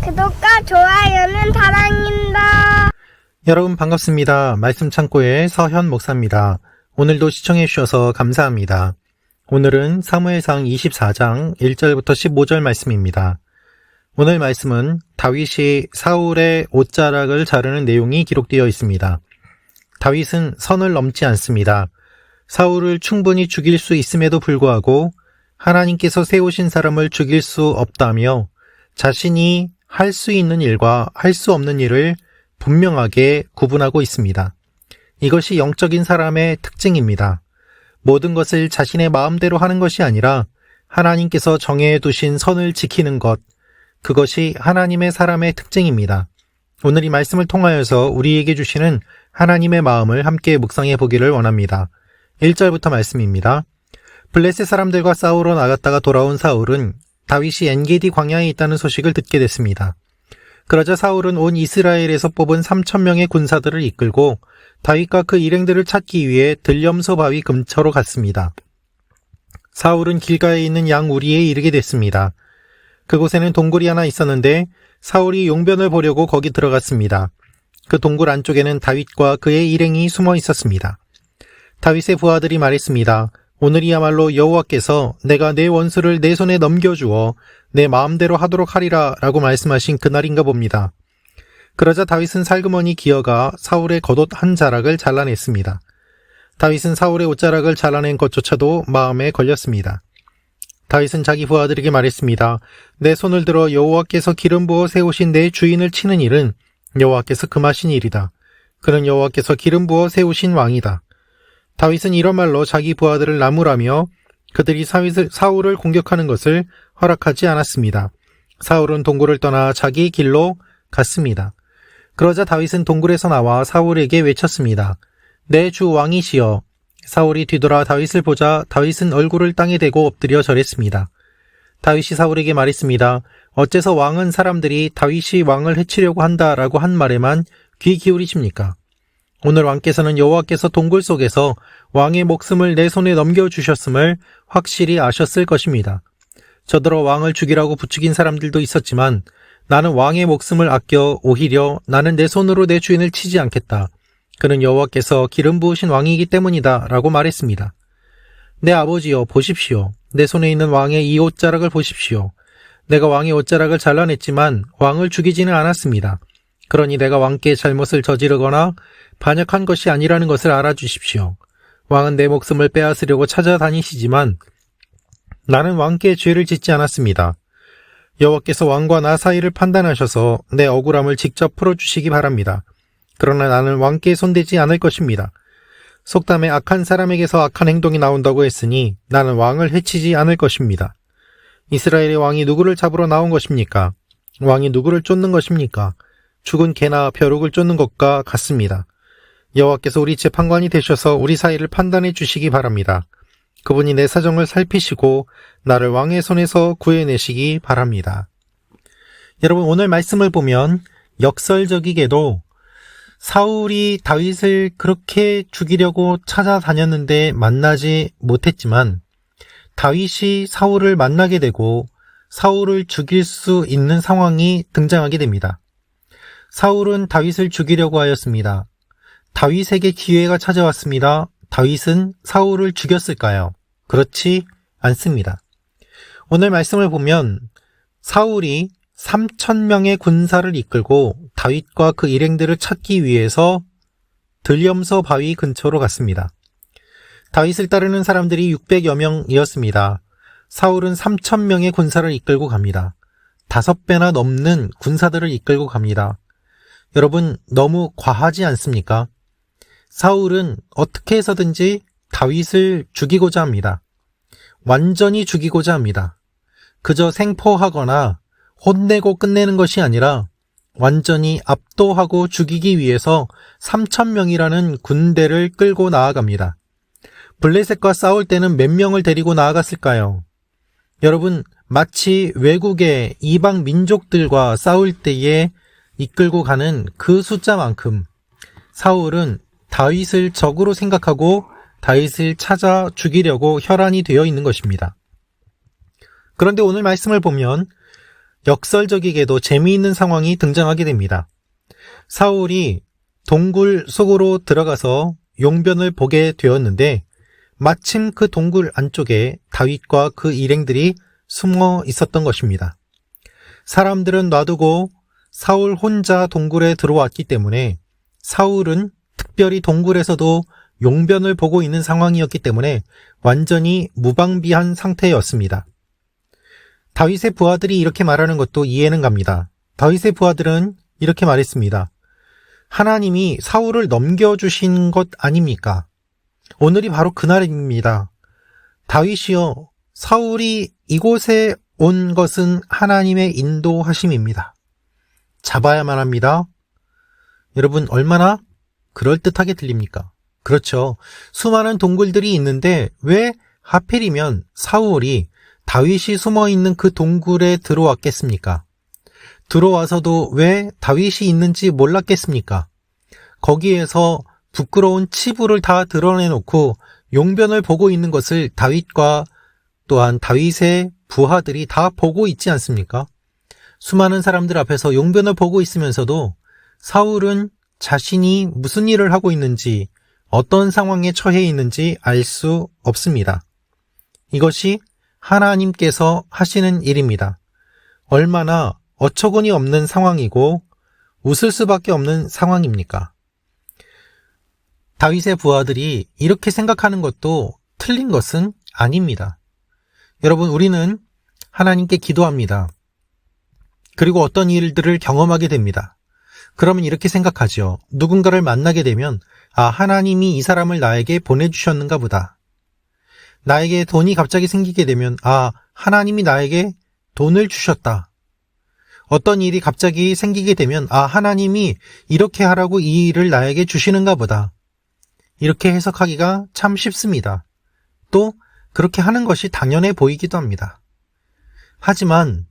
구독과 좋아요는 사랑입니다. 여러분 반갑습니다. 말씀 창고의 서현 목사입니다. 오늘도 시청해 주셔서 감사합니다. 오늘은 사무엘상 24장 1절부터 15절 말씀입니다. 오늘 말씀은 다윗이 사울의 옷자락을 자르는 내용이 기록되어 있습니다. 다윗은 선을 넘지 않습니다. 사울을 충분히 죽일 수 있음에도 불구하고 하나님께서 세우신 사람을 죽일 수 없다며 자신이 할 수 있는 일과 할 수 없는 일을 분명하게 구분하고 있습니다. 이것이 영적인 사람의 특징입니다. 모든 것을 자신의 마음대로 하는 것이 아니라 하나님께서 정해 두신 선을 지키는 것, 그것이 하나님의 사람의 특징입니다. 오늘 이 말씀을 통하여서 우리에게 주시는 하나님의 마음을 함께 묵상해 보기를 원합니다. 1절부터 말씀입니다. 블레셋 사람들과 싸우러 나갔다가 돌아온 사울은 다윗이 엔게디 광야에 있다는 소식을 듣게 됐습니다. 그러자 사울은 온 이스라엘에서 뽑은 3,000명의 군사들을 이끌고 다윗과 그 일행들을 찾기 위해 들염소 바위 근처로 갔습니다. 사울은 길가에 있는 양 우리에 이르게 됐습니다. 그곳에는 동굴이 하나 있었는데 사울이 용변을 보려고 거기 들어갔습니다. 그 동굴 안쪽에는 다윗과 그의 일행이 숨어 있었습니다. 다윗의 부하들이 말했습니다. 오늘이야말로 여호와께서 내가 내 원수를 내 손에 넘겨주어 내 마음대로 하도록 하리라 라고 말씀하신 그날인가 봅니다. 그러자 다윗은 살그머니 기어가 사울의 겉옷 한 자락을 잘라냈습니다. 다윗은 사울의 옷자락을 잘라낸 것조차도 마음에 걸렸습니다. 다윗은 자기 부하들에게 말했습니다. 내 손을 들어 여호와께서 기름 부어 세우신 내 주인을 치는 일은 여호와께서 금하신 일이다. 그는 여호와께서 기름 부어 세우신 왕이다. 다윗은 이런 말로 자기 부하들을 나무라며 그들이 사울을 공격하는 것을 허락하지 않았습니다. 사울은 동굴을 떠나 자기 길로 갔습니다. 그러자 다윗은 동굴에서 나와 사울에게 외쳤습니다. 내 주 왕이시여. 사울이 뒤돌아 다윗을 보자 다윗은 얼굴을 땅에 대고 엎드려 절했습니다. 다윗이 사울에게 말했습니다. 어째서 왕은 사람들이 다윗이 왕을 해치려고 한다라고 한 말에만 귀 기울이십니까? 오늘 왕께서는 여호와께서 동굴 속에서 왕의 목숨을 내 손에 넘겨주셨음을 확실히 아셨을 것입니다. 저더러 왕을 죽이라고 부추긴 사람들도 있었지만 나는 왕의 목숨을 아껴 오히려 나는 내 손으로 내 주인을 치지 않겠다. 그는 여호와께서 기름 부으신 왕이기 때문이다 라고 말했습니다. 내 아버지여 보십시오. 내 손에 있는 왕의 이 옷자락을 보십시오. 내가 왕의 옷자락을 잘라냈지만 왕을 죽이지는 않았습니다. 그러니 내가 왕께 잘못을 저지르거나 반역한 것이 아니라는 것을 알아주십시오. 왕은 내 목숨을 빼앗으려고 찾아다니시지만 나는 왕께 죄를 짓지 않았습니다. 여호와께서 왕과 나 사이를 판단하셔서 내 억울함을 직접 풀어주시기 바랍니다. 그러나 나는 왕께 손대지 않을 것입니다. 속담에 악한 사람에게서 악한 행동이 나온다고 했으니 나는 왕을 해치지 않을 것입니다. 이스라엘의 왕이 누구를 잡으러 나온 것입니까? 왕이 누구를 쫓는 것입니까? 죽은 개나 벼룩을 쫓는 것과 같습니다. 여호와께서 우리 재판관이 되셔서 우리 사이를 판단해 주시기 바랍니다. 그분이 내 사정을 살피시고 나를 왕의 손에서 구해내시기 바랍니다. 여러분 오늘 말씀을 보면 역설적이게도 사울이 다윗을 그렇게 죽이려고 찾아다녔는데 만나지 못했지만 다윗이 사울을 만나게 되고 사울을 죽일 수 있는 상황이 등장하게 됩니다. 사울은 다윗을 죽이려고 하였습니다. 다윗에게 기회가 찾아왔습니다. 다윗은 사울을 죽였을까요? 그렇지 않습니다. 오늘 말씀을 보면 사울이 3,000명의 군사를 이끌고 다윗과 그 일행들을 찾기 위해서 들염소 바위 근처로 갔습니다. 다윗을 따르는 사람들이 600여 명이었습니다. 사울은 3,000명의 군사를 이끌고 갑니다. 5배나 넘는 군사들을 이끌고 갑니다. 여러분 너무 과하지 않습니까? 사울은 어떻게 해서든지 다윗을 죽이고자 합니다. 완전히 죽이고자 합니다. 그저 생포하거나 혼내고 끝내는 것이 아니라 완전히 압도하고 죽이기 위해서 3,000명이라는 군대를 끌고 나아갑니다. 블레셋과 싸울 때는 몇 명을 데리고 나아갔을까요? 여러분 마치 외국의 이방 민족들과 싸울 때에 이끌고 가는 그 숫자만큼 사울은 다윗을 적으로 생각하고 다윗을 찾아 죽이려고 혈안이 되어 있는 것입니다. 그런데 오늘 말씀을 보면 역설적이게도 재미있는 상황이 등장하게 됩니다. 사울이 동굴 속으로 들어가서 용변을 보게 되었는데 마침 그 동굴 안쪽에 다윗과 그 일행들이 숨어 있었던 것입니다. 사람들은 놔두고 사울 혼자 동굴에 들어왔기 때문에 사울은 특별히 동굴에서도 용변을 보고 있는 상황이었기 때문에 완전히 무방비한 상태였습니다. 다윗의 부하들이 이렇게 말하는 것도 이해는 갑니다. 다윗의 부하들은 이렇게 말했습니다. 하나님이 사울을 넘겨주신 것 아닙니까? 오늘이 바로 그날입니다. 다윗이여, 사울이 이곳에 온 것은 하나님의 인도하심입니다. 잡아야만 합니다. 여러분, 얼마나 그럴듯하게 들립니까? 그렇죠. 수많은 동굴들이 있는데 왜 하필이면 사울이 다윗이 숨어있는 그 동굴에 들어왔겠습니까? 들어와서도 왜 다윗이 있는지 몰랐겠습니까? 거기에서 부끄러운 치부를 다 드러내놓고 용변을 보고 있는 것을 다윗과 또한 다윗의 부하들이 다 보고 있지 않습니까? 수많은 사람들 앞에서 용변을 보고 있으면서도 사울은 자신이 무슨 일을 하고 있는지, 어떤 상황에 처해 있는지 알 수 없습니다. 이것이 하나님께서 하시는 일입니다. 얼마나 어처구니 없는 상황이고 웃을 수밖에 없는 상황입니까? 다윗의 부하들이 이렇게 생각하는 것도 틀린 것은 아닙니다. 여러분, 우리는 하나님께 기도합니다. 그리고 어떤 일들을 경험하게 됩니다. 그러면 이렇게 생각하죠. 누군가를 만나게 되면 하나님이 이 사람을 나에게 보내주셨는가 보다. 나에게 돈이 갑자기 생기게 되면 하나님이 나에게 돈을 주셨다. 어떤 일이 갑자기 생기게 되면 하나님이 이렇게 하라고 이 일을 나에게 주시는가 보다. 이렇게 해석하기가 참 쉽습니다. 또 그렇게 하는 것이 당연해 보이기도 합니다. 하지만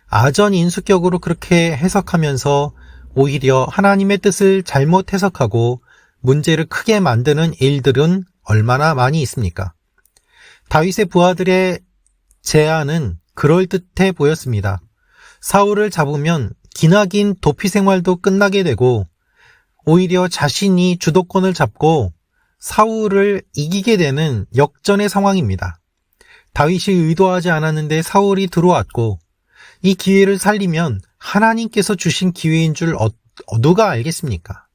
아전인수격으로 그렇게 해석하면서 오히려 하나님의 뜻을 잘못 해석하고 문제를 크게 만드는 일들은 얼마나 많이 있습니까? 다윗의 부하들의 제안은 그럴듯해 보였습니다. 사울을 잡으면 기나긴 도피 생활도 끝나게 되고 오히려 자신이 주도권을 잡고 사울을 이기게 되는 역전의 상황입니다. 다윗이 의도하지 않았는데 사울이 들어왔고 이 기회를 살리면 하나님께서 주신 기회인 줄 누가 알겠습니까?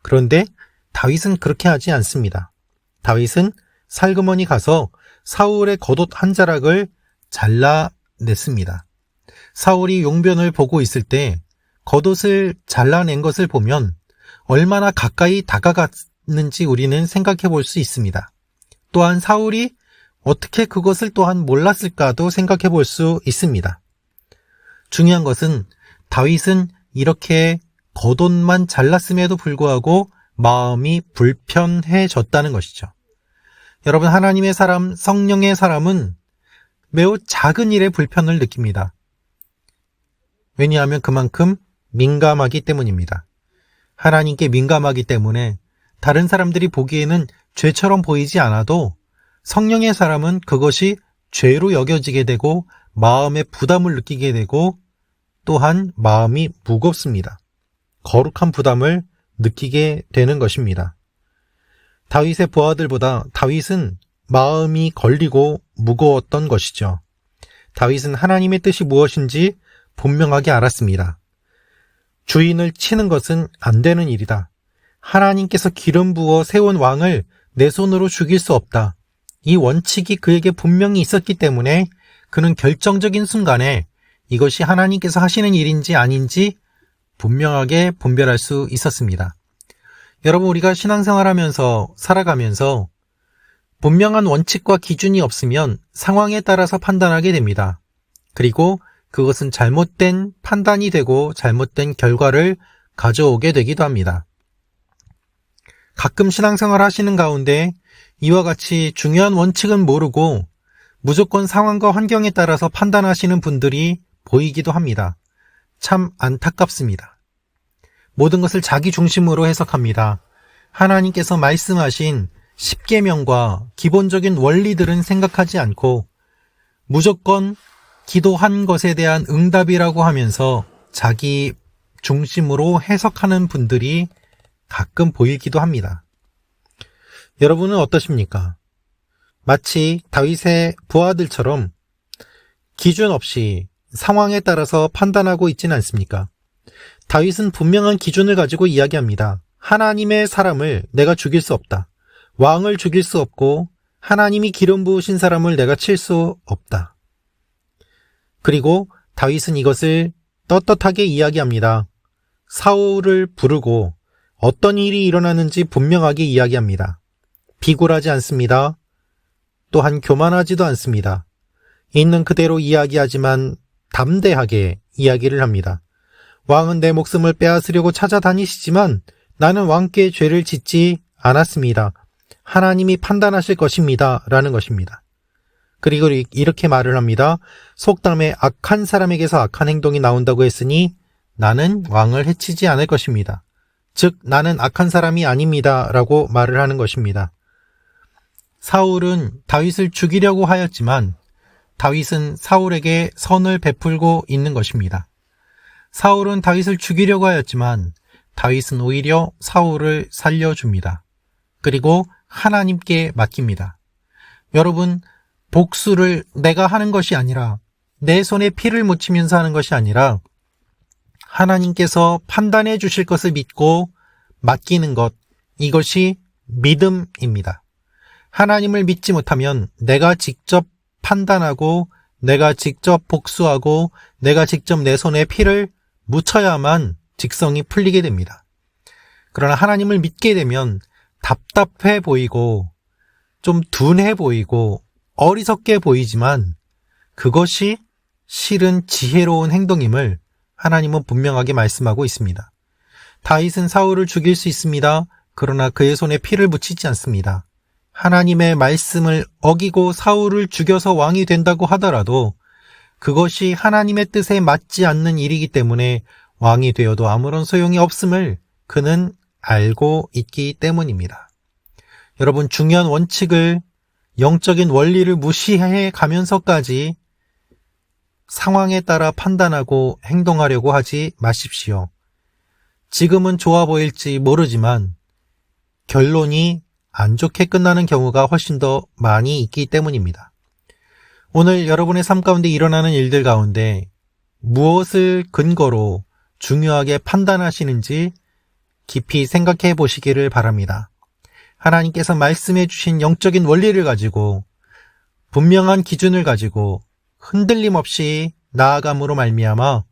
그런데 다윗은 그렇게 하지 않습니다. 다윗은 살그머니 가서 사울의 겉옷 한 자락을 잘라냈습니다. 사울이 용변을 보고 있을 때 겉옷을 잘라낸 것을 보면 얼마나 가까이 다가갔는지 우리는 생각해 볼 수 있습니다. 또한 사울이 어떻게 그것을 또한 몰랐을까도 생각해 볼 수 있습니다. 중요한 것은 다윗은 이렇게 겉옷만 잘랐음에도 불구하고 마음이 불편해졌다는 것이죠. 여러분, 하나님의 사람, 성령의 사람은 매우 작은 일에 불편을 느낍니다. 왜냐하면 그만큼 민감하기 때문입니다. 하나님께 민감하기 때문에 다른 사람들이 보기에는 죄처럼 보이지 않아도 성령의 사람은 그것이 죄로 여겨지게 되고 마음의 부담을 느끼게 되고 또한 마음이 무겁습니다. 거룩한 부담을 느끼게 되는 것입니다. 다윗의 부하들보다 다윗은 마음이 걸리고 무거웠던 것이죠. 다윗은 하나님의 뜻이 무엇인지 분명하게 알았습니다. 주인을 치는 것은 안 되는 일이다. 하나님께서 기름 부어 세운 왕을 내 손으로 죽일 수 없다. 이 원칙이 그에게 분명히 있었기 때문에 그는 결정적인 순간에 이것이 하나님께서 하시는 일인지 아닌지 분명하게 분별할 수 있었습니다. 여러분, 우리가 신앙생활하면서 살아가면서 분명한 원칙과 기준이 없으면 상황에 따라서 판단하게 됩니다. 그리고 그것은 잘못된 판단이 되고 잘못된 결과를 가져오게 되기도 합니다. 가끔 신앙생활 하시는 가운데 이와 같이 중요한 원칙은 모르고 무조건 상황과 환경에 따라서 판단하시는 분들이 보이기도 합니다. 참 안타깝습니다. 모든 것을 자기 중심으로 해석합니다. 하나님께서 말씀하신 십계명과 기본적인 원리들은 생각하지 않고 무조건 기도한 것에 대한 응답이라고 하면서 자기 중심으로 해석하는 분들이 가끔 보이기도 합니다. 여러분은 어떠십니까? 마치 다윗의 부하들처럼 기준 없이 상황에 따라서 판단하고 있지는 않습니까? 다윗은 분명한 기준을 가지고 이야기합니다. 하나님의 사람을 내가 죽일 수 없다. 왕을 죽일 수 없고 하나님이 기름 부으신 사람을 내가 칠 수 없다. 그리고 다윗은 이것을 떳떳하게 이야기합니다. 사울을 부르고 어떤 일이 일어나는지 분명하게 이야기합니다. 비굴하지 않습니다. 또한 교만하지도 않습니다. 있는 그대로 이야기하지만 담대하게 이야기를 합니다. 왕은 내 목숨을 빼앗으려고 찾아다니시지만 나는 왕께 죄를 짓지 않았습니다. 하나님이 판단하실 것입니다. 라는 것입니다. 그리고 이렇게 말을 합니다. 속담에 악한 사람에게서 악한 행동이 나온다고 했으니 나는 왕을 해치지 않을 것입니다. 즉 나는 악한 사람이 아닙니다. 라고 말을 하는 것입니다. 사울은 다윗을 죽이려고 하였지만 다윗은 사울에게 선을 베풀고 있는 것입니다. 사울은 다윗을 죽이려고 하였지만 다윗은 오히려 사울을 살려줍니다. 그리고 하나님께 맡깁니다. 여러분, 복수를 내가 하는 것이 아니라 내 손에 피를 묻히면서 하는 것이 아니라 하나님께서 판단해 주실 것을 믿고 맡기는 것, 이것이 믿음입니다. 하나님을 믿지 못하면 내가 직접 판단하고 내가 직접 복수하고 내가 직접 내 손에 피를 묻혀야만 직성이 풀리게 됩니다. 그러나 하나님을 믿게 되면 답답해 보이고 좀 둔해 보이고 어리석게 보이지만 그것이 실은 지혜로운 행동임을 하나님은 분명하게 말씀하고 있습니다. 다윗은 사울을 죽일 수 있습니다. 그러나 그의 손에 피를 묻히지 않습니다. 하나님의 말씀을 어기고 사울을 죽여서 왕이 된다고 하더라도 그것이 하나님의 뜻에 맞지 않는 일이기 때문에 왕이 되어도 아무런 소용이 없음을 그는 알고 있기 때문입니다. 여러분, 중요한 원칙을, 영적인 원리를 무시해 가면서까지 상황에 따라 판단하고 행동하려고 하지 마십시오. 지금은 좋아 보일지 모르지만 결론이 안 좋게 끝나는 경우가 훨씬 더 많이 있기 때문입니다. 오늘 여러분의 삶 가운데 일어나는 일들 가운데 무엇을 근거로 중요하게 판단하시는지 깊이 생각해 보시기를 바랍니다. 하나님께서 말씀해 주신 영적인 원리를 가지고 분명한 기준을 가지고 흔들림 없이 나아감으로 말미암아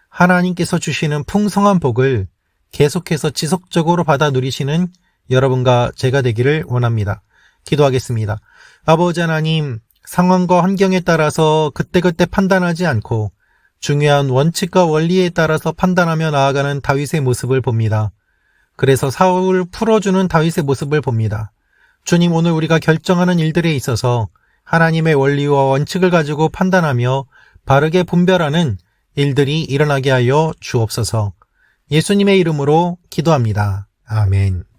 하나님께서 주시는 풍성한 복을 계속해서 지속적으로 받아 누리시는 여러분과 제가 되기를 원합니다. 기도하겠습니다. 아버지 하나님, 상황과 환경에 따라서 그때그때 판단하지 않고 중요한 원칙과 원리에 따라서 판단하며 나아가는 다윗의 모습을 봅니다. 그래서 사울을 풀어주는 다윗의 모습을 봅니다. 주님, 오늘 우리가 결정하는 일들에 있어서 하나님의 원리와 원칙을 가지고 판단하며 바르게 분별하는 일들이 일어나게 하여 주옵소서. 예수님의 이름으로 기도합니다. 아멘.